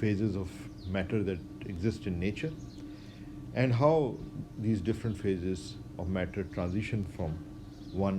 phases of matter that exist in nature and how these different phases of matter transition from one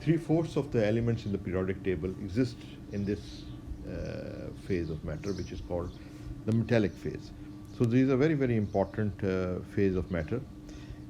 3/4 of the elements in the periodic table exist in this phase of matter, which is called the metallic phase. So this is a very very important phase of matter.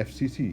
FCC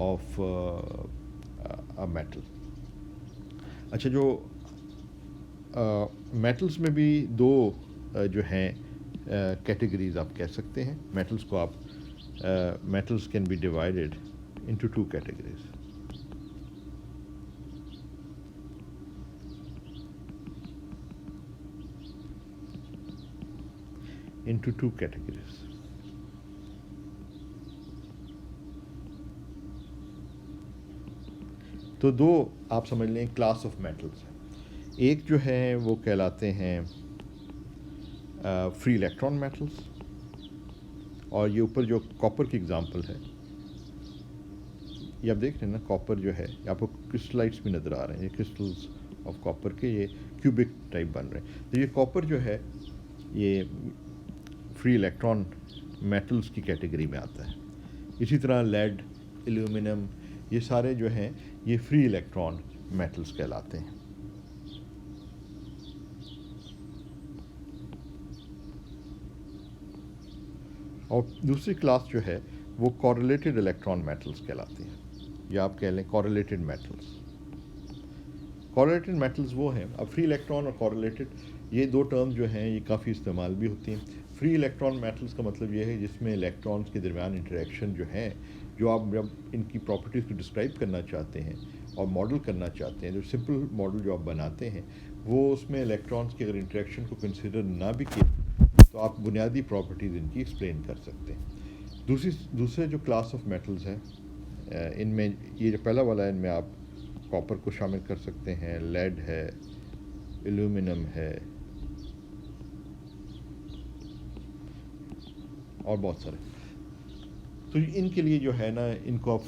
of a metal. اچھا جو metals میں بھی دو جو ہیں categories آپ کہہ سکتے ہیں. میٹلس کو آپ metals can be divided into two categories. into two categories. تو دو آپ سمجھ لیں کلاس آف میٹلس ہیں. ایک جو ہے وہ کہلاتے ہیں فری الیکٹران میٹلس, اور یہ اوپر جو کاپر کی اگزامپل ہے یہ آپ دیکھ رہے ہیں نا, کاپر جو ہے آپ کو کرسٹلائٹس بھی نظر آ رہے ہیں, یہ کرسٹلز آف کاپر کے یہ کیوبک ٹائپ بن رہے ہیں. تو یہ کاپر جو ہے یہ فری الیکٹران میٹلز کی کیٹیگری میں آتا ہے. اسی طرح لیڈ, ایلومینم, یہ سارے جو ہیں یہ فری الیکٹران میٹلز کہلاتے ہیں. اور دوسری کلاس جو ہے وہ کورلیٹڈ الیکٹران میٹلز کہلاتے ہیں, یا آپ کہہ لیں کورلیٹڈ میٹلز. کورلیٹڈ میٹلز وہ ہیں, اب فری الیکٹران اور کورلیٹڈ یہ دو ٹرم جو ہیں یہ کافی استعمال بھی ہوتی ہیں. فری الیکٹران میٹلز کا مطلب یہ ہے جس میں الیکٹرانز کے درمیان انٹریکشن جو ہیں, جو آپ جب ان کی پراپرٹیز کو ڈسکرائب کرنا چاہتے ہیں اور ماڈل کرنا چاہتے ہیں, جو سمپل ماڈل جو آپ بناتے ہیں وہ اس میں الیکٹرانز کے اگر انٹریکشن کو کنسیڈر نہ بھی کیا تو آپ بنیادی پراپرٹیز ان کی ایکسپلین کر سکتے ہیں. دوسرے جو کلاس آف میٹلز ہیں ان میں یہ جو پہلا والا ہے ان میں آپ کاپر کو شامل کر سکتے ہیں, لیڈ ہے, ایلومینم ہے, اور بہت سارے. تو ان کے لیے جو ہے نا ان کو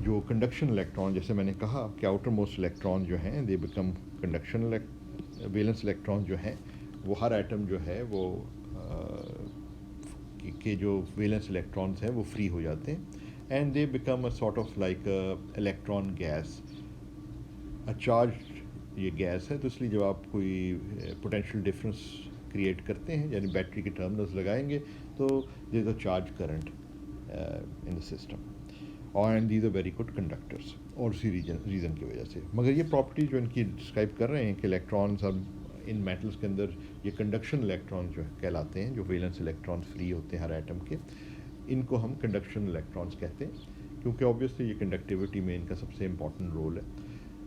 جو کنڈکشن الیکٹران, جیسے میں نے کہا کہ آؤٹر موسٹ الیکٹران جو ہیں they become conduction valence electron جو ہیں وہ ہر ایٹم جو ہے وہ کہ جو ویلنس الیکٹرانز ہیں وہ فری ہو جاتے ہیں, and they become a sort of like electron gas. Charge یہ گیس ہے, تو اس لیے جب آپ کوئی پوٹینشیل ڈفرینس کریٹ کرتے ہیں یعنی بیٹری کے ٹرمینلز لگائیں گے تو there is a charge current in the system, and these are very good conductors, اور اسی ریزن کی وجہ سے. مگر یہ پراپرٹی جو ان کی ڈسکرائب کر رہے ہیں کہ الیکٹرانس اب ان میٹلس کے اندر یہ کنڈکشن الیکٹران جو کہلاتے ہیں, جو ویلنس الیکٹرانس فری ہوتے ہیں ہر ایٹم کے, ان کو ہم کنڈکشن الیکٹرانس کہتے ہیں, کیونکہ آبویسلی یہ کنڈکٹیوٹی میں ان کا سب سے امپورٹنٹ رول ہے,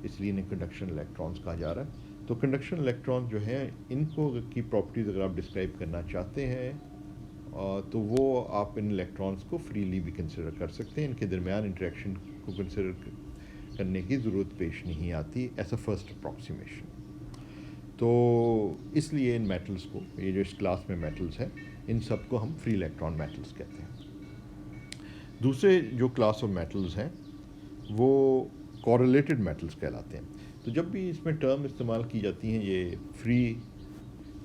اس لیے انہیں کنڈکشن الیکٹرانس کہا جا رہا ہے. تو کنڈکشن الیکٹرانس جو ہیں ان کو کی پراپرٹیز اگر آپ ڈسکرائب کرنا چاہتے ہیں تو وہ آپ ان الیکٹرانس کو فریلی بھی کنسیڈر کر سکتے ہیں, ان کے درمیان انٹریکشن کو کنسیڈر کرنے کی ضرورت پیش نہیں آتی ایز اے فرسٹ اپروکسیمیشن. تو اس لیے ان میٹلس کو, یہ جو اس کلاس میں میٹلس ہیں ان سب کو ہم فری الیکٹران میٹلس کہتے ہیں. دوسرے جو کلاس آف میٹلز ہیں وہ کورلیٹڈ میٹلز کہلاتے ہیں. تو جب بھی اس میں ٹرم استعمال کی جاتی ہیں یہ فری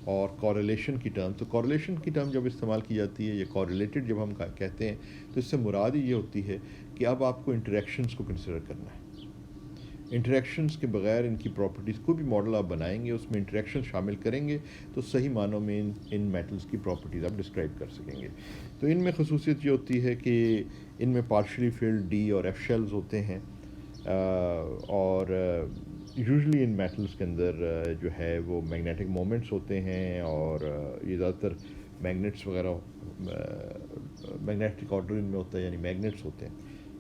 اور کورلیشن کی ٹرم, تو کورلیشن کی ٹرم جب استعمال کی جاتی ہے, یہ کورلیٹڈ جب ہم کہتے ہیں تو اس سے مراد یہ ہوتی ہے کہ اب آپ کو انٹریکشنز کو کنسیڈر کرنا ہے. انٹریکشنز کے بغیر ان کی پراپرٹیز کو بھی ماڈل آپ بنائیں گے, اس میں انٹریکشن شامل کریں گے تو صحیح معنوں میں ان میٹلز کی پراپرٹیز آپ ڈسکرائب کر سکیں گے. تو ان میں خصوصیت یہ ہوتی ہے کہ ان میں پارشلی فلڈ ڈی اور ایف شیلز ہوتے ہیں, اور یوزلی ان میٹلز کے اندر جو ہے وہ میگنیٹک مومنٹس ہوتے ہیں, اور یہ زیادہ تر میگنیٹس وغیرہ میگنیٹک آرڈر ان میں ہوتا ہے, یعنی میگنیٹس ہوتے ہیں.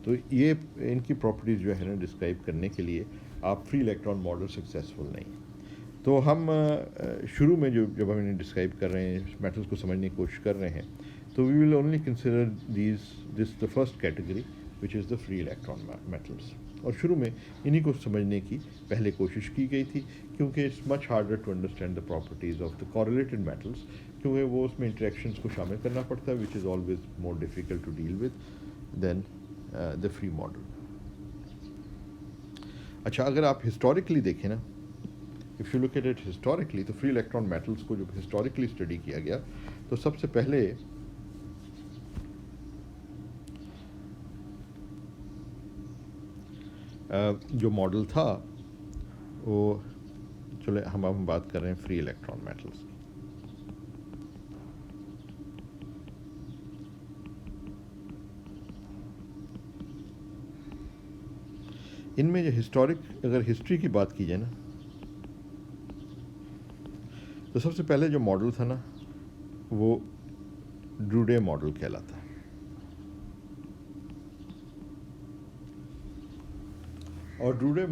تو یہ ان کی پراپرٹیز جو ہے نا ڈسکرائب کرنے کے لیے آپ فری الیکٹران ماڈل سکسیزفل نہیں. تو ہم شروع میں جب ہم انہیں ڈسکرائب کر رہے ہیں, میٹلز کو سمجھنے کی کوشش کر رہے ہیں, تو we will only consider this the first category which is the free electron metals. اور شروع میں انہی کو سمجھنے کی پہلے کوشش کی گئی تھی, کیونکہ it's much harder to understand the properties of the correlated metals, کیونکہ وہ اس میں انٹریکشنز کو شامل کرنا پڑتا ہے which is always more difficult to deal with than the free model. اچھا, اگر آپ ہسٹوریکلی دیکھیں نا, if you look at it historically, تو فری الیکٹران میٹلز کو جو ہسٹوریکلی اسٹڈی کیا گیا تو سب سے پہلے جو ماڈل تھا وہ, چلے ہم بات کر رہے ہیں فری الیکٹران میٹلز. ان میں جو اگر ہسٹری کی بات کی جائے نا، تو سب سے پہلے جو ماڈل تھا نا وہ ڈروڈے ماڈل کہلاتا ہے. اور ڈروڈے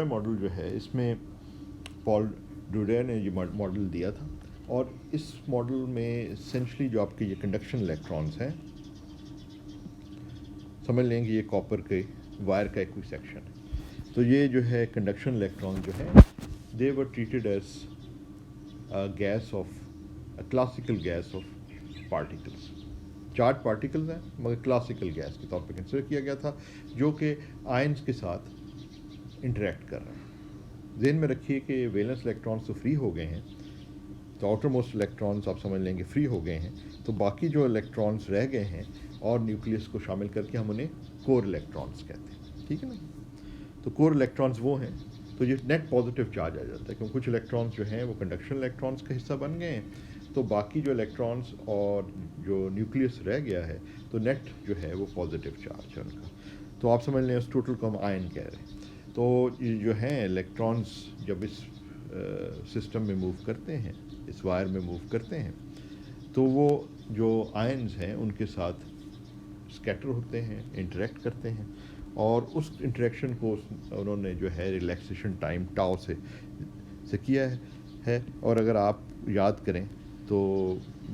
ماڈل جو ہے اس میں پال ڈروڈے نے یہ ماڈل دیا تھا. اور اس ماڈل میں اسینشلی جو آپ کے یہ کنڈکشن الیکٹرانس ہیں، سمجھ لیں کہ یہ کاپر کے وائر کا ایک کوئی سیکشن ہے، تو یہ جو ہے کنڈکشن الیکٹران جو ہے they were treated as gas of classical gas of particles. Charge particles ہیں مگر کلاسیکل گیس کے طور پہ کنسیڈر کیا گیا تھا، جو کہ آئنس کے ساتھ انٹریکٹ کر رہے ہیں. ذہن میں رکھیے کہ ویلنس الیکٹرانس تو فری ہو گئے ہیں، تو آؤٹر موسٹ الیکٹرانس آپ سمجھ لیں گے فری ہو گئے ہیں، تو باقی جو الیکٹرانس رہ گئے ہیں اور نیوکلیس کو شامل کر کے ہم انہیں کور الیکٹرانس کہتے ہیں. ٹھیک ہے نا؟ تو کور الیکٹرانس وہ ہیں، تو یہ نیٹ پازیٹیو چارج آ جاتا ہے، کیونکہ کچھ الیکٹرانس جو ہیں وہ کنڈکشن الیکٹرانس کا حصہ بن گئے ہیں، تو باقی جو الیکٹرانس اور جو نیوکلیس رہ گیا ہے تو نیٹ جو ہے وہ پازیٹیو چارج ہے ان کا. تو آپ سمجھ لیں اس ٹوٹل کو ہم آئن کہہ رہے ہیں. تو یہ جو ہیں الیکٹرانس جب اس سسٹم میں موو کرتے ہیں، اس وائر میں موو کرتے ہیں، تو وہ جو آئنز ہیں ان کے ساتھ اسکیٹر ہوتے ہیں، انٹریکٹ کرتے ہیں، اور اس انٹریکشن کو انہوں نے جو ہے ریلیکسیشن ٹائم ٹاؤ سے کیا ہے. اور اگر آپ یاد کریں تو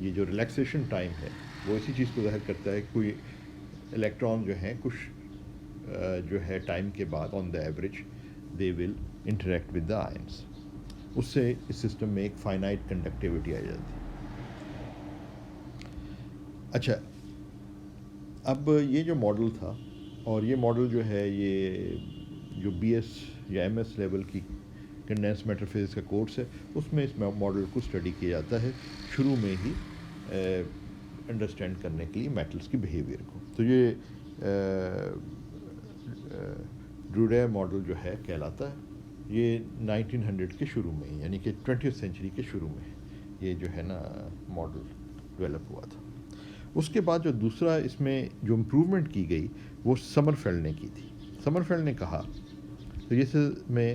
یہ جو ریلیکسیشن ٹائم ہے وہ اسی چیز کو ظاہر کرتا ہے کہ کوئی الیکٹران جو ہیں کچھ جو ہے ٹائم کے بعد on the average they will interact with the ions. اس سے اس سسٹم میں ایک فائنائٹ کنڈکٹیوٹی آ جاتی ہے. اچھا، اب یہ جو ماڈل تھا، اور یہ ماڈل جو ہے یہ جو بی ایس یا ایم ایس لیول کی کنڈینس میٹر فزکس کا کورس ہے اس میں اس ماڈل کو اسٹڈی کیا جاتا ہے شروع میں ہی انڈرسٹینڈ کرنے کے لیے میٹلس کی بیہیویئر کو. تو یہ ڈروڈے ماڈل جو ہے کہلاتا ہے. یہ 1900 کے شروع میں ہی، یعنی کہ 20th سینچری کے شروع میں یہ جو ہے نا ماڈل ڈیولپ ہوا تھا. اس کے بعد جو دوسرا اس میں جو امپروومنٹ کی گئی وہ سمرفیلڈ نے کی تھی. سمرفیلڈ نے کہا، تو اس میں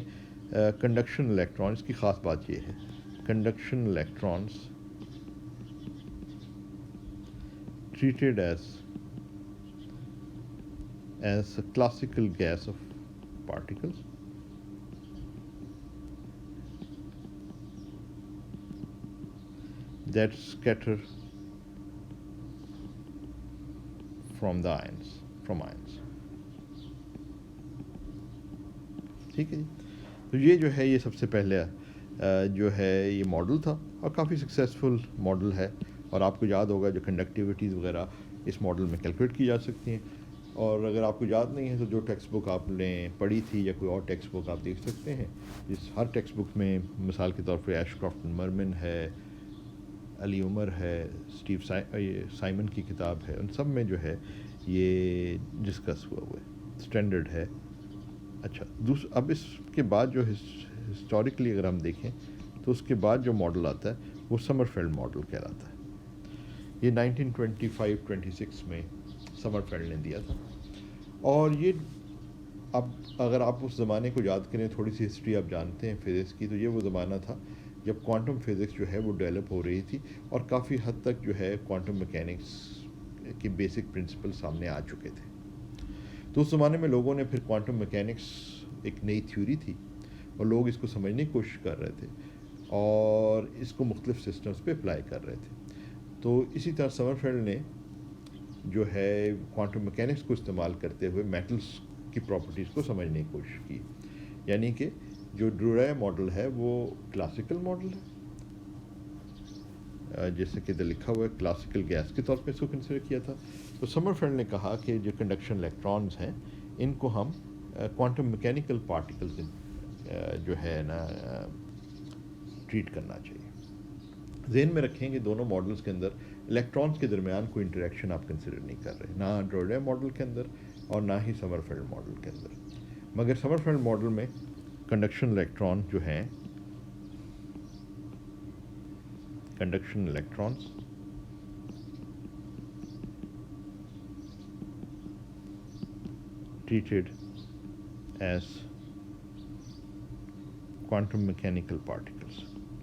کنڈکشن الیکٹرانس کی خاص بات یہ ہے، conduction electrons treated as classical gas of particles that scatter from ions. ٹھیک ہے جی. تو یہ جو ہے یہ سب سے پہلے جو ہے یہ ماڈل تھا اور کافی سکسیزفل ماڈل ہے. اور آپ کو یاد ہوگا جو کنڈکٹیوٹیز وغیرہ اس ماڈل میں کیلکولیٹ کی جا سکتی ہیں. اور اگر آپ کو یاد نہیں ہے تو جو ٹیکسٹ بک آپ نے پڑھی تھی یا کوئی اور ٹیکسٹ بک آپ دیکھ سکتے ہیں، جس ہر ٹیکسٹ بک میں مثال کے طور پر ایش کرافٹ مرمن ہے، علی عمر ہے، اسٹیو سائمن کی کتاب ہے، ان سب میں جو ہے یہ ڈسکس ہوا ہے، اسٹینڈرڈ ہے. اچھا، اب اس کے بعد جو ہسٹوریکلی اگر ہم دیکھیں تو اس کے بعد جو ماڈل آتا ہے وہ سمرفیلڈ ماڈل کہلاتا ہے. یہ 1925-26 میں سمرفیلڈ نے دیا تھا. اور یہ اب اگر آپ اس زمانے کو یاد کریں، تھوڑی سی ہسٹری آپ جانتے ہیں فزکس کی، تو یہ وہ زمانہ تھا جب کوانٹم فزکس جو ہے وہ ڈیولپ ہو رہی تھی اور کافی حد تک جو ہے کوانٹم میکینکس کے بیسک پرنسپل سامنے آ چکے تھے. تو اس زمانے میں لوگوں نے پھر کوانٹم میکینکس ایک نئی تھیوری تھی اور لوگ اس کو سمجھنے کی کوشش کر رہے تھے اور اس کو مختلف سسٹمز پہ اپلائی کر رہے تھے. تو اسی طرح سمرفیلڈ نے جو ہے کوانٹم میکینکس کو استعمال کرتے ہوئے میٹلز کی پراپرٹیز کو سمجھنے کی کوشش کی. یعنی کہ جو ڈروڈے ماڈل ہے وہ کلاسیکل ماڈل ہے، جیسے کہ ادھر لکھا ہوا ہے کلاسیکل گیس کے طور پہ اس کو کنسیڈر کیا تھا. تو سمرفیلڈ نے کہا کہ جو کنڈکشن الیکٹرانز ہیں ان کو ہم کوانٹم میکینیکل پارٹیکلز جو ہے نا ٹریٹ کرنا چاہیے. ذہن میں رکھیں کہ دونوں ماڈلز کے اندر الیکٹرانز کے درمیان کوئی انٹریکشن آپ کنسیڈر نہیں کر رہے، نہ ڈروڈے ماڈل کے اندر اور نہ ہی سمرفیلڈ ماڈل کے اندر. مگر سمرفیلڈ ماڈل میں کنڈکشن الیکٹران جو ہیں، conduction electrons treated as quantum mechanical particles,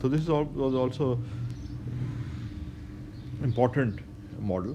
So this was also important model.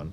1,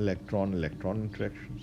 electron interactions.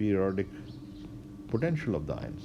periodic potential of the ions.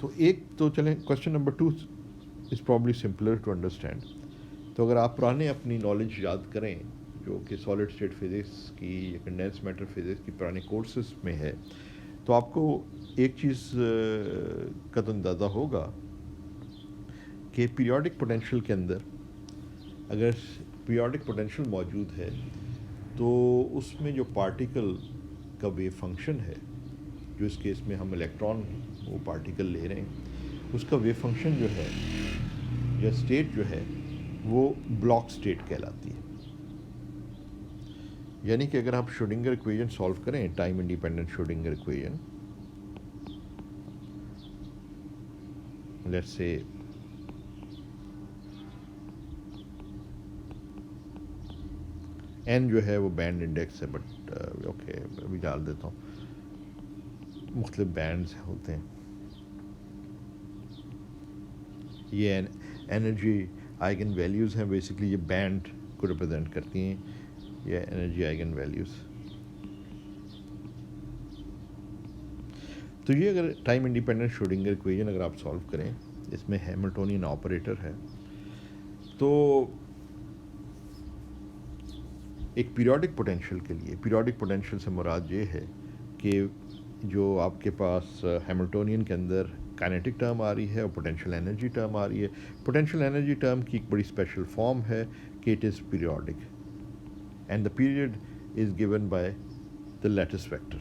تو ایک تو چلیں question number 2 is probably simpler to understand. تو اگر آپ پرانے اپنی نالج یاد کریں جو کہ سالڈ اسٹیٹ فزکس کی یا کنڈینس میٹر فزکس کی پرانے کورسز میں ہے, تو آپ کو ایک چیز کا تو اندازہ ہوگا کہ پیریوڈک پوٹینشیل کے اندر اگر پیریوڈک پوٹینشیل موجود ہے تو اس میں جو پارٹیکل کا ویو فنکشن ہے, جو اس کیس میں ہم الیکٹران وہ پارٹیکل لے رہے ہیں, اس کا ویو فنکشن جو ہے یا اسٹیٹ جو ہے وہ بلاک اسٹیٹ کہلاتی ہے. یعنی کہ اگر آپ شروڈنگر ایکویژن سالو کریں, time independent Schrödinger equation, let's say n جو ہے وہ بینڈ انڈیکس ہے, بٹ اوکے ابھی ڈال دیتا ہوں, مختلف بینڈز ہوتے ہیں. یہ انرجی آئگن ویلیوز ہیں, بیسکلی یہ بینڈ کو ریپرزینٹ کرتی ہیں, یہ انرجی آئگن ویلیوز. تو یہ اگر ٹائم انڈیپینڈنٹ شروڈنگر ایکویژن اگر آپ سالو کریں, اس میں ہیملٹونین آپریٹر ہے, تو ایک پیریوڈک پوٹینشیل کے لیے, پیریوڈک پوٹینشیل سے مراد یہ ہے کہ جو آپ کے پاس ہیملٹونین کے اندر کائنیٹک ٹرم آ رہی ہے اور پوٹینشیل انرجی ٹرم آ رہی ہے. پوٹینشیل انرجی ٹرم کی ایک بڑی اسپیشل فارم ہے کہ it is periodic and the period is given by the latest vector.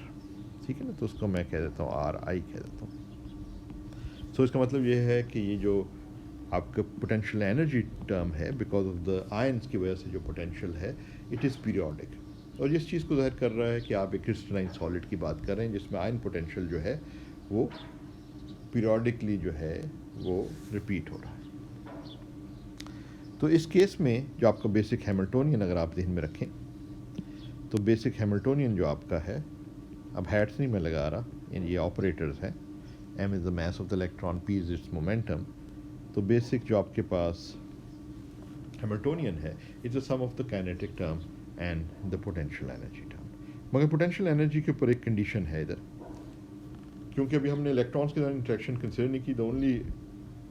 ٹھیک ہے نا, تو اس کو میں کہہ دیتا ہوں آر آئی کہہ دیتا ہوں. سو اس کا مطلب یہ ہے کہ یہ جو آپ کا پوٹینشیل انرجی ٹرم ہے, بیکاز آف دا آئنس کی وجہ سے جو پوٹینشیل ہے اٹ از پیریوڈک, اور اس چیز کو ظاہر کر رہا ہے کہ آپ ایک کرسٹلائن سالڈ کی بات کر رہے ہیں جس میں آئن پوٹینشیل جو ہے وہ پیریوڈکلی جو ہے وہ ریپیٹ ہو رہا ہے. تو اس کیس میں جو آپ کا بیسک ہیملٹونین اگر آپ ذہن میں رکھیں, تو بیسک ہیملٹونین جو آپ کا ہے, اب ہیٹس نہیں میں لگا رہا, یعنی یہ آپریٹرز ہیں, m is the mass of the electron, p is its momentum. تو بیسک جو آپ کے پاس ہیملٹونین ہے it's a sum of the kinetic term and the potential energy term. مگر پوٹینشیل انرجی کے اوپر ایک کنڈیشن ہے ادھر, کیونکہ ابھی ہم نے الیکٹرانس کے ساتھ انٹریکشن کنسیڈر نہیں کی. The only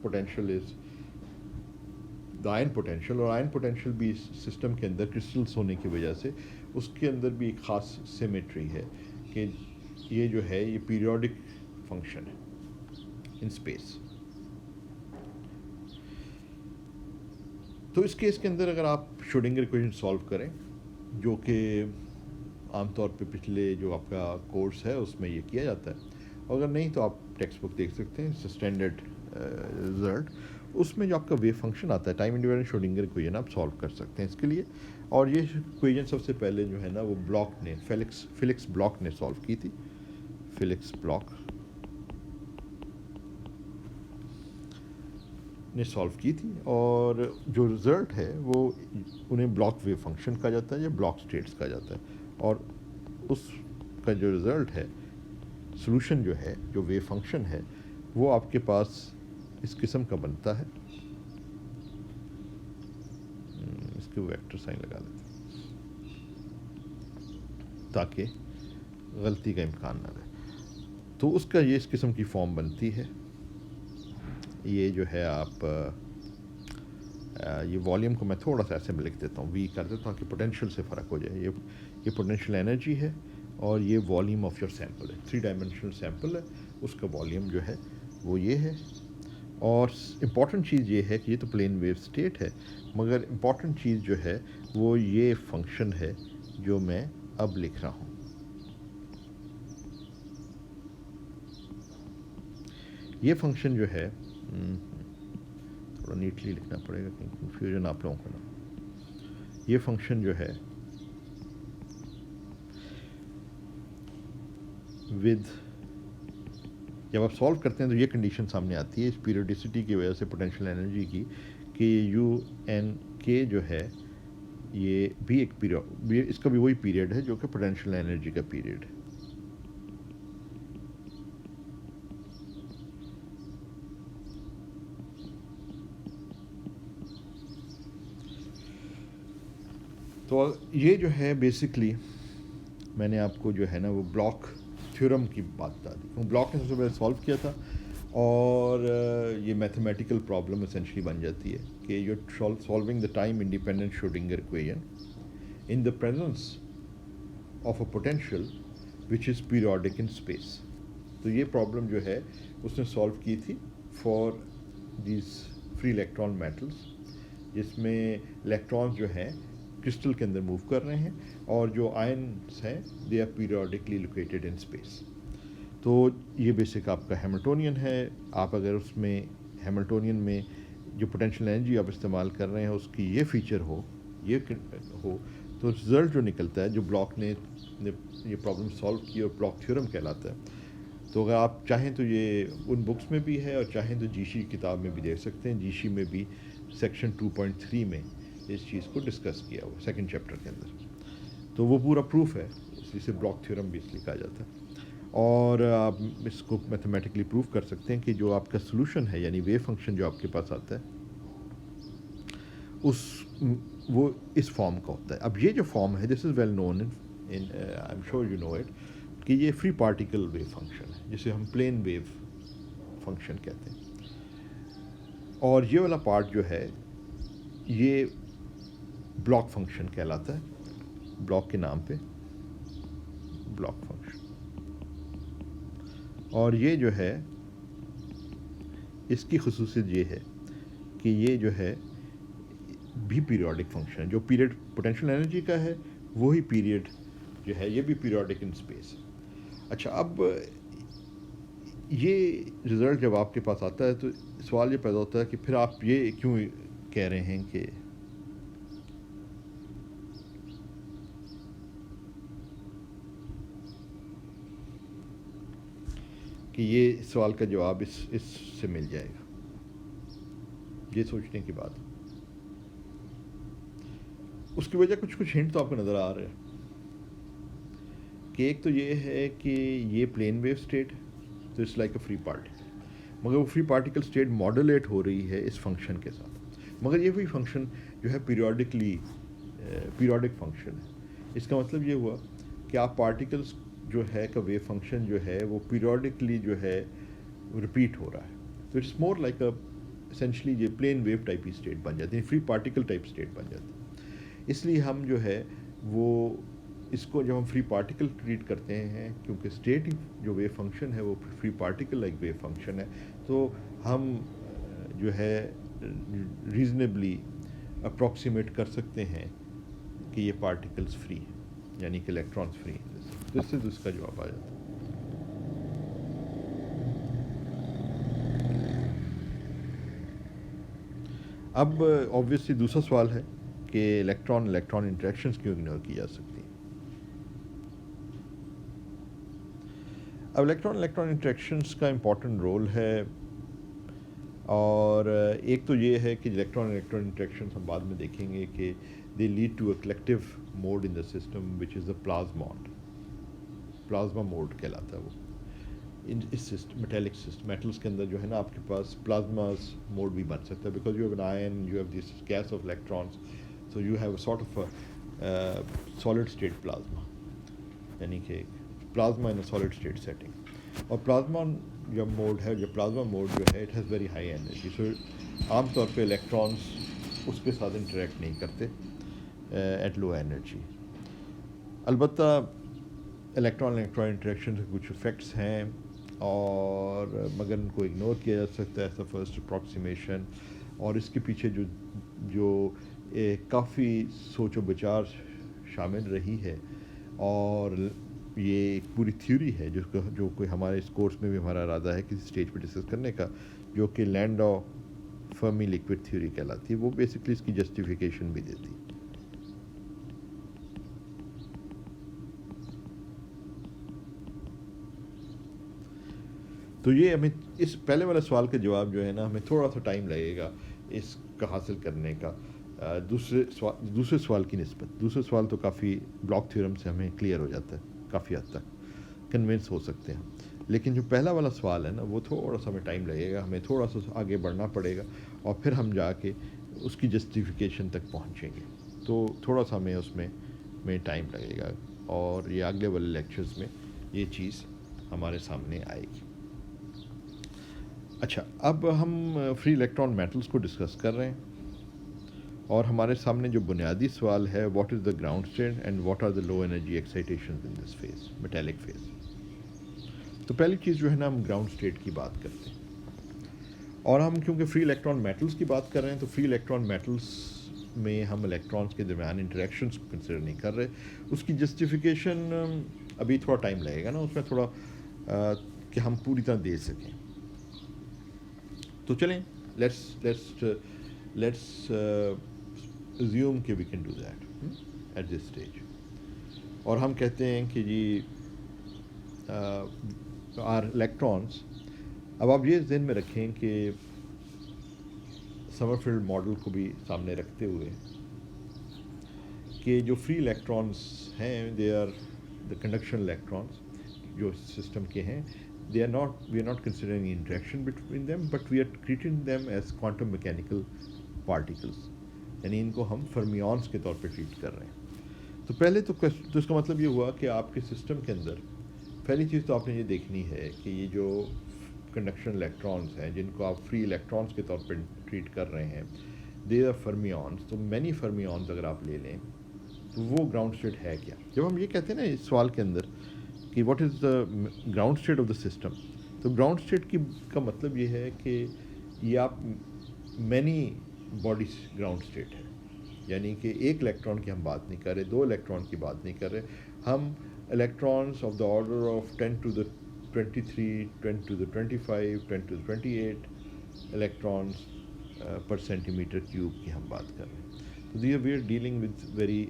potential is the ion potential, اور آئن پوٹینشیل بھی سسٹم کے اندر کرسٹلس ہونے کی وجہ سے اس کے اندر بھی ایک خاص سیمیٹری ہے کہ یہ جو ہے یہ پیریوڈک فنکشن ہے ان اسپیس. تو اس کیس کے اندر اگر آپ شروڈنگر ایکویژن سالو کریں, جو کہ عام طور پہ پچھلے جو آپ کا کورس ہے اس میں یہ کیا جاتا ہے, اگر نہیں تو آپ ٹیکسٹ بک دیکھ سکتے ہیں, اسٹینڈرڈ رزلٹ, اس میں جو آپ کا ویو فنکشن آتا ہے ٹائم انڈیپینڈنٹ شروڈنگر ایکویژن آپ سالو کر سکتے ہیں اس کے لیے. اور یہ ایکویژن سب سے پہلے جو ہے نا وہ بلاک نے, فیلکس بلاک نے سالو کی تھی. فیلکس بلاک نے سالو کی تھی, اور جو رزلٹ ہے وہ انہیں بلاک ویو فنکشن کہا جاتا ہے یا بلاک اسٹیٹس کہا جاتا ہے. اور اس کا جو رزلٹ ہے, سلوشن جو ہے, جو ویو فنکشن ہے, وہ آپ کے پاس اس قسم کا بنتا ہے. اس کے ویکٹر سائن لگا دیتے تاکہ غلطی کا امکان نہ رہے. تو اس کا یہ اس قسم کی فارم بنتی ہے. یہ جو ہے آپ یہ والیوم کو میں تھوڑا سا ایسے میں لکھ دیتا ہوں, وی کر دیتا ہوں کہ پوٹینشیل سے فرق ہو جائے. یہ پوٹینشیل انرجی ہے اور یہ والیوم آف یور سیمپل ہے, 3 ڈائمینشنل سیمپل ہے, اس کا والیوم جو ہے وہ یہ ہے. اور امپورٹنٹ چیز یہ ہے کہ یہ تو پلین ویو اسٹیٹ ہے, مگر امپورٹنٹ چیز جو ہے وہ یہ فنکشن ہے جو میں اب لکھ رہا ہوں. یہ فنکشن جو ہے تھوڑا نیٹلی لکھنا پڑے گا کہیں کنفیوژن آپ لوگوں کو نا. یہ فنکشن جو ہے جب آپ سالو کرتے ہیں تو یہ کنڈیشن سامنے آتی ہے اس پیریوڈیسٹی کی وجہ سے پوٹینشیل انرجی کی, کہ یو این کے جو ہے یہ بھی ایک پیریڈ, اس کا بھی وہی پیریڈ ہے جو کہ پوٹینشیل انرجی کا پیریڈ ہے. تو یہ جو ہے بیسکلی میں نے آپ کو جو ہے نا وہ بلاک تھیورم کی بات بتا دی. بلاک نے سب سے پہلے سالو کیا تھا, اور یہ میتھمیٹیکل پرابلم اسینشلی بن جاتی ہے کہ you solving the time independent Schrödinger equation in the presence of a potential which is periodic in space. تو یہ پرابلم جو ہے اس نے سالو کی تھی for these free electron metals, جس میں الیکٹرانس جو ہیں کرسٹل کے اندر موو کر رہے ہیں اور جو آئنس ہیں they are periodically located in space. تو یہ بیسک آپ کا ہیملٹونین ہے. آپ اگر اس میں ہیملٹونین میں جو پوٹینشیل انرجی آپ استعمال کر رہے ہیں اس کی یہ فیچر ہو، یہ ہو، تو رزلٹ جو نکلتا ہے، جو بلاک نے یہ پرابلم سالو کی اور بلاک تھیورم کہلاتا ہے. تو اگر آپ چاہیں تو یہ ان بکس میں بھی ہے اور چاہیں تو جیشی کتاب میں بھی دیکھ سکتے ہیں. جیشی میں بھی سیکشن 2.3 میں اس چیز کو ڈسکس کیا ہوا سیکنڈ چیپٹر کے اندر. تو وہ پورا پروف ہے، اسے بلاک تھیورم بھی اس لیے کہا جاتا ہے. اور آپ اس کو میتھمیٹکلی پروف کر سکتے ہیں کہ جو آپ کا سلوشن ہے، یعنی ویو فنکشن جو آپ کے پاس آتا ہے وہ اس فارم کا ہوتا ہے. اب یہ جو فارم ہے this is well known I am sure you know it, کہ یہ فری پارٹیکل ویو فنکشن ہے جسے ہم پلین ویو فنکشن کہتے ہیں. اور یہ والا پارٹ جو ہے یہ بلاک فنکشن کہلاتا ہے، بلاک کے نام پہ بلاک فنکشن. اور یہ جو ہے اس کی خصوصیت یہ ہے کہ یہ جو ہے بھی پیریوڈک فنکشن ہے. جو پیریڈ پوٹینشیل انرجی کا ہے وہی پیریڈ جو ہے یہ بھی پیریوڈک ان اسپیس. اچھا، اب یہ رزلٹ جب آپ کے پاس آتا ہے تو سوال یہ پیدا ہوتا ہے کہ پھر آپ یہ کیوں کہہ رہے ہیں کہ یہ سوال کا جواب اس سے مل جائے گا. یہ سوچنے کی بات. اس کی وجہ کچھ ہنٹ تو آپ کو نظر آ رہے ہیں کہ ایک تو یہ ہے کہ یہ پلین ویو اسٹیٹ تو it's like a free particle, مگر وہ فری پارٹیکل اسٹیٹ ماڈولیٹ ہو رہی ہے اس فنکشن کے ساتھ. مگر یہ بھی فنکشن جو ہے پیریوڈک فنکشن ہے. اس کا مطلب یہ ہوا کہ آپ پارٹیکلس جو ہے کا ویو فنکشن جو ہے وہ پیریوڈکلی جو ہے رپیٹ ہو رہا ہے. تو it's more like a essentially یہ پلین ویو ٹائپ کی اسٹیٹ بن جاتی ہے، فری پارٹیکل ٹائپ اسٹیٹ بن جاتی ہے. اس لیے ہم جو ہے وہ اس کو جب ہم فری پارٹیکل ٹریٹ کرتے ہیں، کیونکہ اسٹیٹ جو ویو فنکشن ہے وہ free particle like view function ہے، تو ہم جو ہے ریزنیبلی اپروکسیمیٹ کر سکتے ہیں کہ یہ پارٹیکلس فری ہیں، یعنی کہ الیکٹرانس فری ہیں. تو اس سے اس کا جواب آ جاتا ہے. اب آبویسلی دوسرا سوال ہے کہ الیکٹران انٹریکشنز کیوں اگنور کی جا سکتی ہیں. اب الیکٹران انٹریکشنز کا امپورٹنٹ رول ہے، اور ایک تو یہ ہے کہ الیکٹران انٹریکشنز ہم بعد میں دیکھیں گے کہ they lead to a collective mode in the system which is the plasma mode کہلاتا ہے. وہ اس سسٹم میٹلس کے اندر جو ہے نا آپ کے پاس پلازماز موڈ بھی بن سکتا ہے، because you have an ion, you have this gas of electrons, so you have a sort of solid state plasma, یعنی کہ plasma in a solid state setting. اور پلازما جو موڈ ہے، جو پلازما موڈ جو ہے it has very high energy, so عام طور پہ الیکٹرانس اس کے ساتھ انٹریکٹ نہیں کرتے ایٹ لو انرجی. البتہ الیکٹران انٹریکشن کے کچھ افیکٹس ہیں، اور مگر ان کو اگنور کیا جا سکتا ہے ایز اے فرسٹ اپروکسیمیشن. اور اس کے پیچھے جو کافی سوچ و بچار شامل رہی ہے، اور یہ ایک پوری تھیوری ہے جو کوئی ہمارے اس کورس میں بھی ہمارا ارادہ ہے کسی اسٹیج پہ ڈسکس کرنے کا، جو کہ لینڈا فرمی لیکوڈ تھیوری کہلاتی ہے. وہ بیسکلی اس کی جسٹیفیکیشن بھی دیتی ہے. تو یہ ہمیں اس پہلے والے سوال کا جواب جو ہے نا ہمیں تھوڑا سا ٹائم لگے گا اس کا حاصل کرنے کا دوسرے سوال کی نسبت. دوسرے سوال تو کافی بلاک تھیورم سے ہمیں کلیئر ہو جاتا ہے، کافی حد تک کنونس ہو سکتے ہیں. لیکن جو پہلا والا سوال ہے نا وہ تھوڑا سا ہمیں ٹائم لگے گا، ہمیں تھوڑا سا آگے بڑھنا پڑے گا، اور پھر ہم جا کے اس کی جسٹیفیکیشن تک پہنچیں گے. تو تھوڑا سا ہمیں اس میں ٹائم لگے گا، اور یہ اگلے والے لیکچرز میں یہ چیز ہمارے سامنے آئے گی. اچھا، اب ہم فری الیکٹران میٹلس کو ڈسکس کر رہے ہیں، اور ہمارے سامنے جو بنیادی سوال ہے، what is the ground state and what are the low energy excitation in this phase, metallic phase. تو پہلی چیز جو ہے نا، ہم گراؤنڈ اسٹیٹ کی بات کرتے ہیں، اور ہم کیونکہ فری الیکٹران میٹلس کی بات کر رہے ہیں تو فری الیکٹران میٹلس میں ہم الیکٹرانس کے درمیان انٹریکشنس کو کنسیڈر نہیں کر رہے. اس کی جسٹیفیکیشن ابھی تھوڑا ٹائم لگے گا نا اس میں تھوڑا کہ ہم پوری طرح دے سکیں. تو چلیں لیٹس assume کہ we can do that at this stage. اور ہم کہتے ہیں کہ جی آر الیکٹرانس. اب آپ یہ ذہن میں رکھیں کہ سمرفیلڈ ماڈل کو بھی سامنے رکھتے ہوئے کہ جو فری الیکٹرانس ہیں، they are the conduction electrons جو سسٹم کے ہیں، we are not considering interaction between them, but we are treating them as quantum mechanical particles, یعنی ان کو ہم فرمیونس کے طور پہ ٹریٹ کر رہے ہیں. تو پہلے تو اس کا مطلب یہ ہوا کہ آپ کے سسٹم کے اندر پہلی چیز تو آپ نے یہ دیکھنی ہے کہ یہ جو کنڈکشن الیکٹرانس ہیں جن کو آپ فری الیکٹرانس کے طور پہ ٹریٹ کر رہے ہیں، دے آر فرمیونس. تو مینی فرمیونس اگر آپ لے لیں تو وہ گراؤنڈ اسٹیٹ ہے کیا؟ جب ہم یہ کہتے ہیں نا اس سوال کے اندر کہ what is the ground state of the system, تو گراؤنڈ اسٹیٹ کا مطلب یہ ہے کہ یہ آپ مینی باڈیز گراؤنڈ اسٹیٹ ہے، یعنی کہ ایک الیکٹران کی ہم بات نہیں کر رہے، دو الیکٹران کی بات نہیں کر رہے، ہم electrons of the order of 10 to the 23, 10 to the 25, 10 to the 28 electrons per centimetre cube کی ہم بات کر رہے ہیں. تو we are dealing with very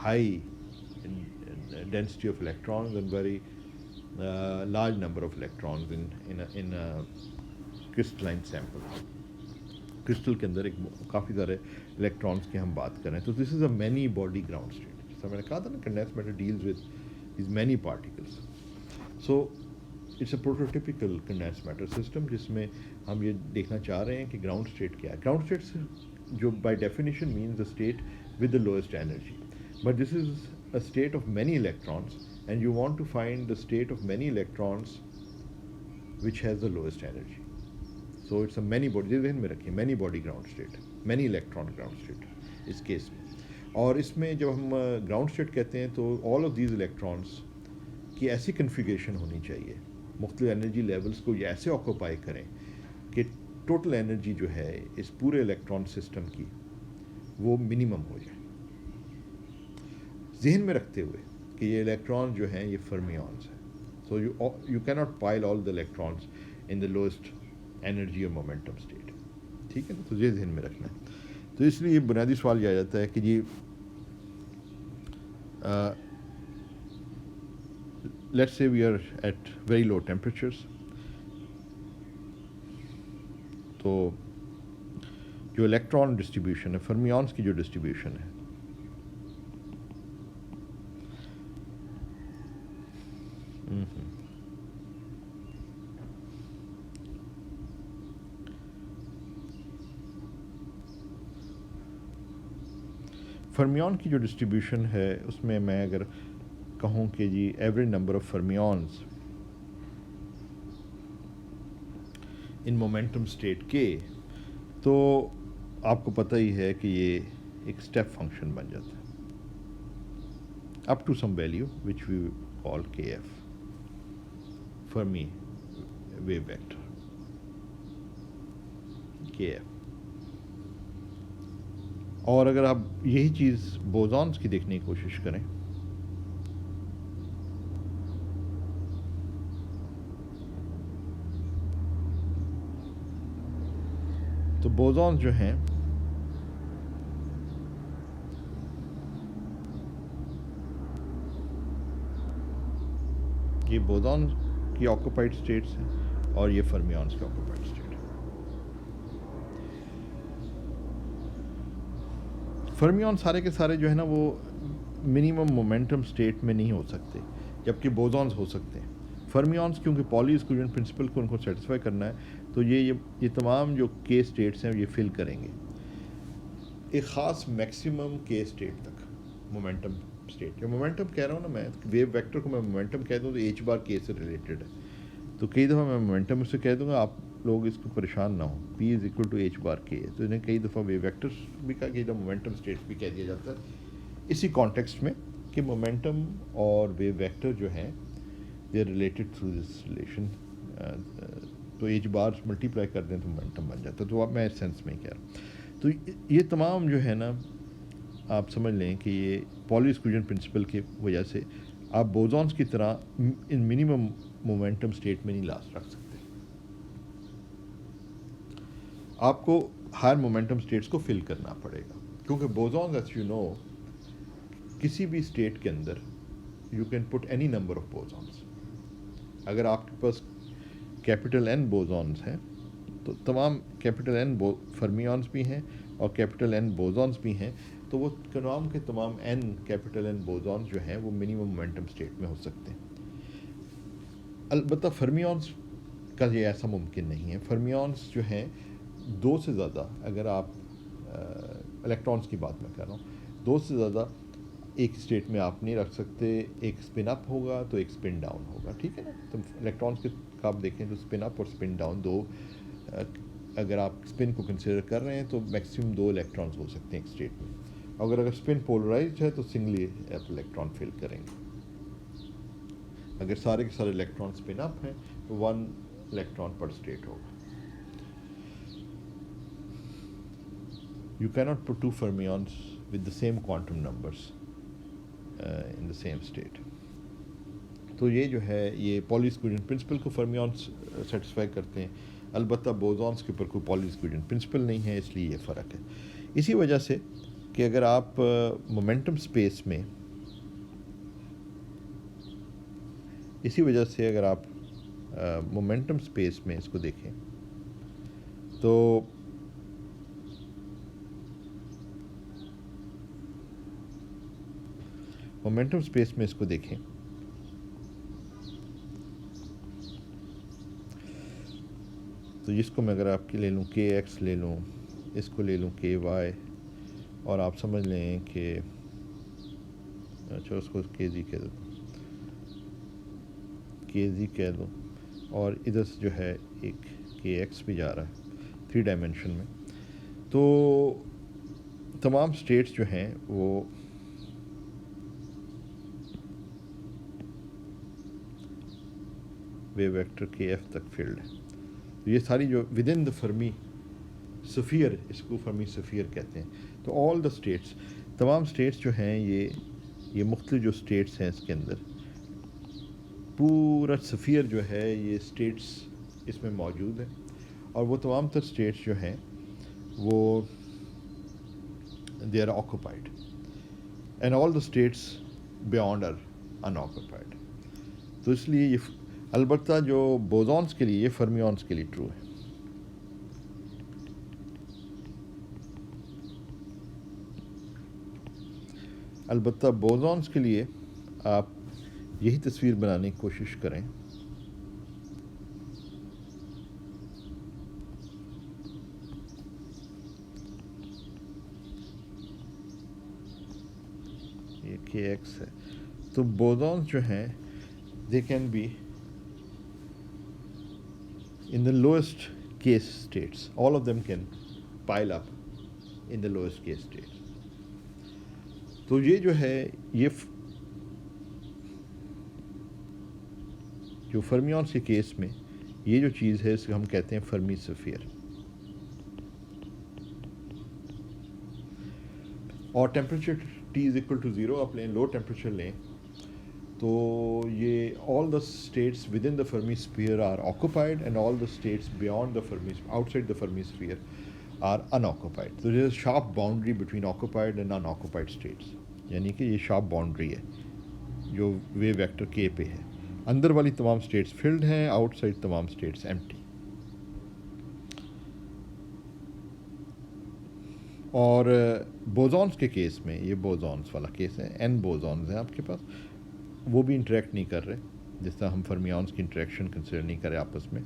high density of electrons and very large number of electrons in a crystalline sample. Crystal کے اندر ایک کافی سارے الیکٹرانس کی ہم بات کریں تو this is a many body ground state. جیسا میں نے کہا تھا نا، condense matter deals with these many particles. So it's a prototypical condense matter system جس میں ہم یہ دیکھنا چاہ رہے ہیں کہ گراؤنڈ اسٹیٹ کیا ہے. گراؤنڈ اسٹیٹ جو by definition means the state with the lowest energy, but this is a state of many electrons and you want to find the state of many electrons which has the lowest energy. So it's a many body, ذہن میں رکھیں، many body ground state, many electron ground state اس case میں. اور اس میں جب ہم ground state کہتے ہیں تو آل آف دیز الیکٹرانس کی ایسی کنفیگریشن ہونی چاہیے، مختلف انرجی لیولس کو یہ ایسے آکوپائی کریں کہ ٹوٹل انرجی جو ہے اس پورے الیکٹران سسٹم کی وہ منیمم ہو جائے، ذہن میں رکھتے ہوئے کہ یہ الیکٹران جو ہیں یہ فرمیونس ہیں. سو یو کی not pile all the electrons in the lowest energy اور مومنٹم اسٹیٹ. ٹھیک ہے نا، تو یہ ذہن میں رکھنا ہے. تو اس لیے بنیادی سوال یہ آ جاتا ہے کہ جی let's say we are at very low temperatures, تو جو الیکٹران ڈسٹریبیوشن ہے، فرمیونس کی جو ڈسٹریبیوشن ہے، فرمیون کی جو ڈسٹریبیوشن ہے اس میں میں اگر کہوں کہ جی average number of fermions in momentum state کے، تو آپ کو پتہ ہی ہے کہ یہ ایک اسٹیپ فنکشن بن جاتا ہے up to some value which وی کال کے ایف، فرمی ویو ویکٹر کے ایف. اور اگر آپ یہی چیز بوزونس کی دیکھنے کی کوشش کریں تو بوزونس جو ہیں یہ بوزونس کی آکوپائڈ اسٹیٹس ہیں اور یہ فرمیونس کی آکوپائڈ اسٹیٹ ہے. فرمیون سارے کے سارے جو ہے نا وہ منیمم مومنٹم اسٹیٹ میں نہیں ہو سکتے، جبکہ بوزونس ہو سکتے ہیں. فرمیونس کیونکہ پالی ایکسکلوژن پرنسپل کو ان کو سیٹسفائی کرنا ہے تو یہ تمام جو کے اسٹیٹس ہیں یہ فل کریں گے ایک خاص میکسیمم کے اسٹیٹ تک. مومنٹم اسٹیٹ، جو مومنٹم کہہ رہا ہوں نا میں، ویو ویکٹر کو میں مومنٹم کہہ دوں تو ایچ بار کے سے ریلیٹڈ ہے، تو کئی دفعہ میں مومنٹم سے کہہ دوں گا، آپ لوگ اس کو پریشان نہ ہوں. پی از اکول ٹو ایچ بار کے. تو انہیں کئی دفعہ ویو ویکٹرس بھی کہا کہ مومنٹم اسٹیٹس بھی کہہ دیا جاتا ہے اسی کانٹیکسٹ میں کہ مومنٹم اور ویو ویکٹر جو ہیں they are related through this relation. تو ایچ بار ملٹیپلائی کر دیں تو مومنٹم بن جاتا ہے. تو اب میں اس سینس میں کہہ رہا ہوں. تو یہ تمام جو ہے نا آپ سمجھ لیں کہ یہ پالی ایکسکلوژن پرنسپل کی وجہ سے آپ بوزونس کی طرح ان منیمم مومنٹم اسٹیٹ میں نہیں لاس رکھ سکتے. آپ کو ہائر مومنٹم اسٹیٹس کو فل کرنا پڑے گا کیونکہ بوزونز ایز یو نو کسی بھی اسٹیٹ کے اندر you can put any number of bosons. اگر آپ کے پاس کیپٹل این بوزونس ہیں تو تمام کیپٹل این فرمیونس بھی ہیں اور کیپٹل این بوزونس بھی ہیں تو وہ تمام کے تمام این کیپٹل این بوزونس جو ہیں وہ منیمم مومنٹم اسٹیٹ میں ہو سکتے ہیں. البتہ فرمیونس کا یہ ایسا ممکن نہیں ہے. فرمیونس جو ہیں دو سے زیادہ اگر آپ الیکٹرانس کی بات میں کر رہا ہوں دو سے زیادہ ایک اسٹیٹ میں آپ نہیں رکھ سکتے. ایک اسپن اپ ہوگا تو ایک اسپن ڈاؤن ہوگا. ٹھیک ہے نا. تو الیکٹرانس کے آپ دیکھیں تو اسپن اپ اور اسپن ڈاؤن دو اگر آپ اسپن کو کنسیڈر کر رہے ہیں تو میکسیمم دو الیکٹرانس ہو سکتے ہیں ایک اسٹیٹ میں. اگر اسپن پولرائزڈ ہے تو سنگلی آپ الیکٹران فل کریں گے. اگر سارے کے سارے الیکٹران اسپن اپ ہیں تو 1 الیکٹران پر اسٹیٹ ہوگا. You cannot put two fermions with the same quantum numbers in the same state. تو یہ جو ہے یہ پالی ایکسکلوژن پرنسپل کو فرمیونس سیٹسفائی کرتے ہیں. البتہ بوزونس کے اوپر کوئی پالی ایکسکلوژن پرنسپل نہیں ہے اس لیے یہ فرق ہے. اسی وجہ سے کہ اگر آپ مومنٹم اسپیس میں مومنٹم اسپیس میں اس کو دیکھیں تو مومنٹم اسپیس میں اس کو دیکھیں تو جس کو میں اگر آپ کی لے لوں کے ایکس لے لوں اس کو لے لوں کے وائی اور آپ سمجھ لیں کہ اچھا اس کو کے زی کہہ دو اور ادھر سے جو ہے ایک کے ایکس بھی جا رہا ہے 3 ڈائمینشن میں. تو تمام اسٹیٹس جو ہیں وہ ویو ویکٹر کے ایف تک فیلڈ ہے. تو یہ ساری جو ود ان دا فرمی سفیر اس کو فرمی سفیر کہتے ہیں. تو آل دا اسٹیٹس تمام اسٹیٹس جو ہیں یہ مختلف جو اسٹیٹس ہیں اس کے اندر پورا سفیر جو ہے یہ اسٹیٹس اس میں موجود ہیں اور وہ تمام تر اسٹیٹس جو ہیں وہ they are occupied and all the states beyond are unoccupied. تو اس لیے یہ البتہ جو بوزونس کے لیے یہ فرمیونس کے لیے ٹرو ہے. البتہ بوزونس کے لیے آپ یہی تصویر بنانے کی کوشش کریں یہ کے ایکس ہے. تو بوزونس جو ہیں they can be in the lowest case states. All of them can pile up in the lowest case states. تو یہ جو ہے یہ جو فرمیونس کے کیس میں یہ جو چیز ہے اس کو ہم کہتے ہیں فرمی سفیر. اور temperature T is equal to 0 آپ لیں لو ٹیمپریچر لیں تو یہ all the states within the Fermi sphere are occupied and all the states beyond the Fermi outside the Fermi sphere are unoccupied. So there is a sharp boundary between occupied and unoccupied states. یعنی کہ یہ sharp boundary ہے جو view vector کے پہ ہے. اندر والی تمام اسٹیٹس فلڈ ہیں آؤٹ سائڈ تمام اسٹیٹس ایمٹی. اور بوزونس کے کیس میں یہ بوزونس والا کیس ہے n بوزونز ہیں آپ کے پاس وہ بھی انٹریکٹ نہیں کر رہے جس طرح ہم فرمیونس کی انٹریکشن کنسیڈر نہیں کرے آپس میں.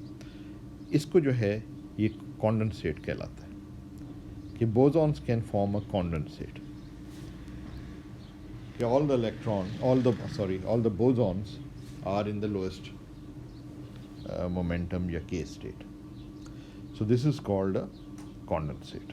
اس کو جو ہے یہ کانڈنسیٹ کہلاتا ہے کہ بوزونس کین فارم اے کانڈنسیٹ کہ all the bosons are in the lowest momentum یا K state. So this is called a condensate.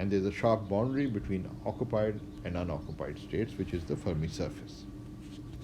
And there is a sharp boundary between occupied and unoccupied states, which is the Fermi surface.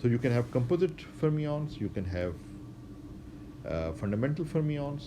So you can have composite fermions, you can have fundamental fermions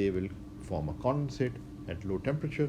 they will form a condensate at low temperature.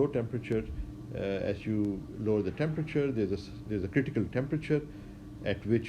low temperature as you lower the temperature there's a critical temperature at which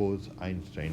Bose-Einstein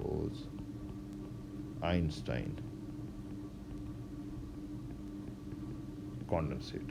Bose-Einstein condensate.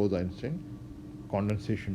Bose-Einstein condensation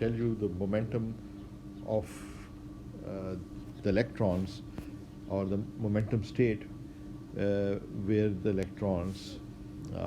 Tell you the momentum of the electrons or the momentum state where the electrons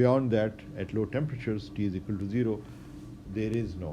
Beyond that at low temperatures T is equal to 0 there is no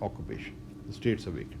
occupation, the states are vacant.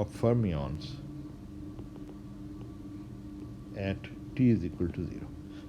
of fermions at T is equal to 0.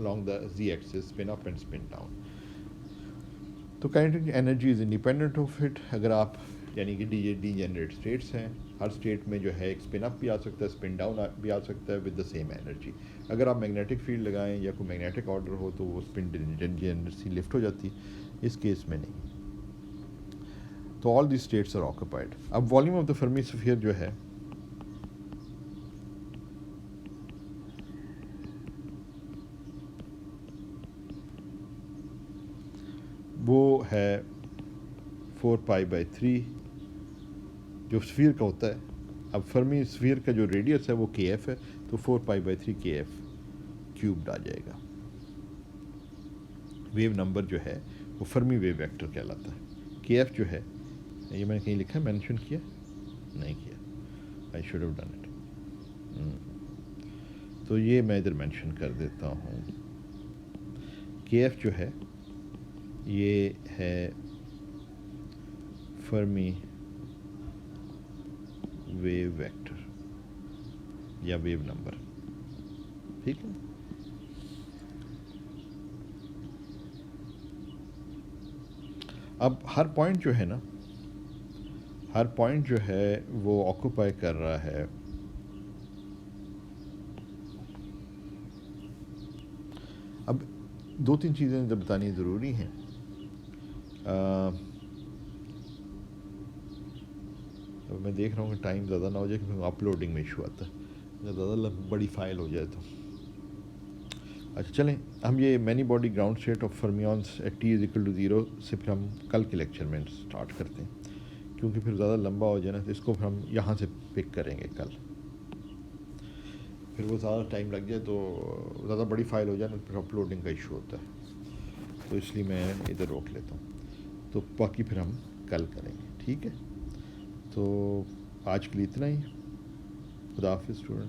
along the z axis spin up and spin down. تو kinetic energy is independent of it. اگر آپ یعنی کہ D generate status ہیں, ہر state میں جو ہے ایک اسپن اپ بھی آ سکتا ہے, اسپن ڈاؤن بھی آ سکتا ہے ود دا سیم انرجی. اگر آپ میگنیٹک فیلڈ لگائیں یا کوئی میگنیٹک آرڈر ہو تو وہ اسپن انرجی لفٹ ہو جاتی, اس کیس میں نہیں. تو آل دی اسٹیٹس آر آکوپائڈ. اب والیوم آف دا فرمی اسفیئر جو ہے وہ ہے 4π/3 جو اسفیئر کا ہوتا ہے. اب فرمی اسفیئر کا جو ریڈیس ہے وہ کے ایف ہے, تو 4π/3 کے ایف کیوبڈ آ جائے گا. ویو نمبر جو ہے وہ فرمی ویو ویکٹر کہلاتا ہے. کے ایف جو ہے, یہ میں نے کہیں لکھا ہے, مینشن کیا نہیں کیا, I should have done it. تو یہ میں ادھر مینشن کر دیتا ہوں. کے ایف جو ہے یہ ہے فرمی ویو ویکٹر یا ویو نمبر. ٹھیک ہے. اب ہر پوائنٹ جو ہے نا, ہر پوائنٹ جو ہے وہ آکوپائی کر رہا ہے اب 2-3 چیزیں بتانی ضروری ہیں. میں دیکھ رہا ہوں کہ ٹائم زیادہ نہ ہو جائے, کہ اپلوڈنگ میں ایشو آتا ہے, اگر زیادہ بڑی فائل ہو جائے تو. اچھا چلیں, ہم یہ many body ground state of fermions at T=0 سے پھر ہم کل کے لیکچر میں اسٹارٹ کرتے ہیں, کیونکہ پھر زیادہ لمبا ہو جائے نا, تو اس کو پھر ہم یہاں سے پک کریں گے کل. پھر وہ زیادہ ٹائم لگ جائے تو زیادہ بڑی فائل ہو جائے نا, پھر اپلوڈنگ کا ایشو ہوتا ہے, تو اس لیے میں ادھر روک لیتا ہوں. تو باقی پھر ہم کل کریں گے. ٹھیک ہے, تو آج کے لیے اتنا ہی. خدا حافظ اسٹوڈنٹ.